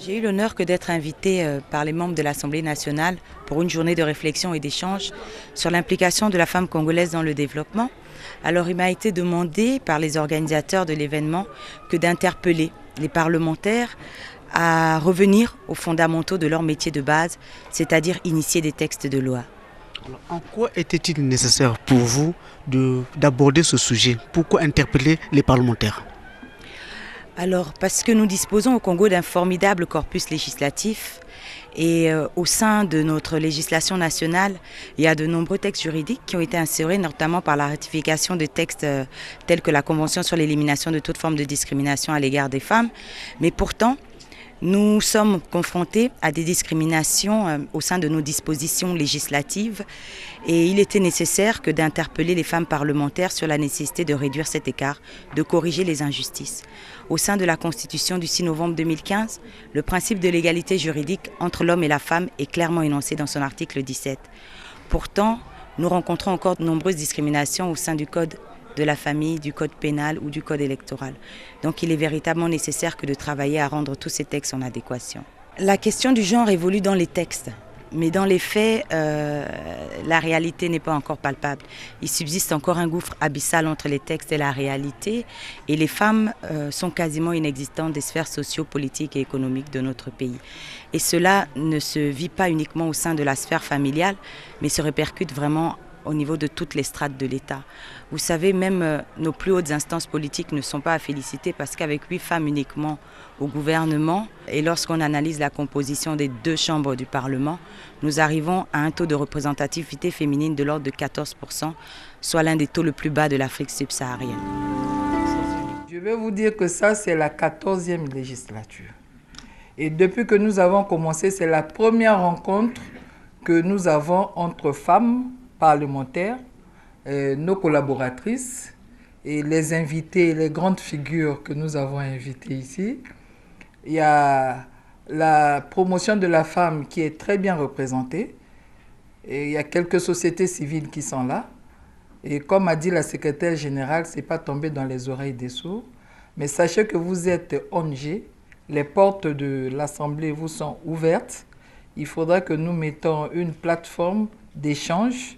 J'ai eu l'honneur d'être invitée par les membres de l'Assemblée nationale pour une journée de réflexion et d'échange sur l'implication de la femme congolaise dans le développement. Alors il m'a été demandé par les organisateurs de l'événement d'interpeller les parlementaires à revenir aux fondamentaux de leur métier de base, c'est-à-dire initier des textes de loi. Alors, en quoi était-il nécessaire pour vous d'aborder ce sujet? Pourquoi interpeller les parlementaires? Alors, parce que nous disposons au Congo d'un formidable corpus législatif et au sein de notre législation nationale, il y a de nombreux textes juridiques qui ont été insérés, notamment par la ratification de textes tels que la Convention sur l'élimination de toute forme de discrimination à l'égard des femmes. Mais pourtant, nous sommes confrontés à des discriminations au sein de nos dispositions législatives et il était nécessaire d'interpeller les femmes parlementaires sur la nécessité de réduire cet écart, de corriger les injustices. Au sein de la Constitution du 6 novembre 2015, le principe de l'égalité juridique entre l'homme et la femme est clairement énoncé dans son article 17. Pourtant, nous rencontrons encore de nombreuses discriminations au sein du Code de la famille, du code pénal ou du code électoral. Donc il est véritablement nécessaire de travailler à rendre tous ces textes en adéquation. La question du genre évolue dans les textes, mais dans les faits, la réalité n'est pas encore palpable. Il subsiste encore un gouffre abyssal entre les textes et la réalité, et les femmes sont quasiment inexistantes des sphères socio-politiques et économiques de notre pays. Et cela ne se vit pas uniquement au sein de la sphère familiale, mais se répercute vraiment au niveau de toutes les strates de l'État. Vous savez, même nos plus hautes instances politiques ne sont pas à féliciter parce qu'avec 8 femmes uniquement au gouvernement, et lorsqu'on analyse la composition des 2 chambres du Parlement, nous arrivons à un taux de représentativité féminine de l'ordre de 14%, soit l'un des taux le plus bas de l'Afrique subsaharienne. Je vais vous dire que ça, c'est la 14e législature. Et depuis que nous avons commencé, c'est la première rencontre que nous avons entre femmes parlementaires, nos collaboratrices et les invités, les grandes figures que nous avons invitées ici. Il y a la promotion de la femme qui est très bien représentée. Et il y a quelques sociétés civiles qui sont là. Et comme a dit la secrétaire générale, ce n'est pas tombé dans les oreilles des sourds. Mais sachez que vous êtes ONG, les portes de l'Assemblée vous sont ouvertes. Il faudra que nous mettons une plateforme d'échange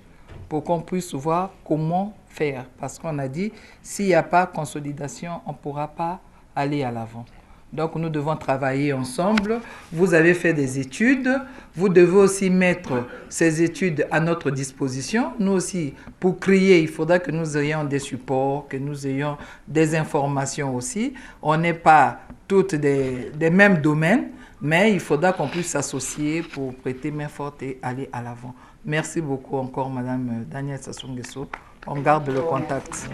pour qu'on puisse voir comment faire. Parce qu'on a dit, s'il n'y a pas consolidation, on ne pourra pas aller à l'avant. Donc nous devons travailler ensemble. Vous avez fait des études. Vous devez aussi mettre ces études à notre disposition. Nous aussi, pour crier, il faudra que nous ayons des supports, que nous ayons des informations aussi. On n'est pas toutes des mêmes domaines, mais il faudra qu'on puisse s'associer pour prêter main forte et aller à l'avant. Merci beaucoup encore, Madame Danielle Sassou Nguesso. On garde le contact.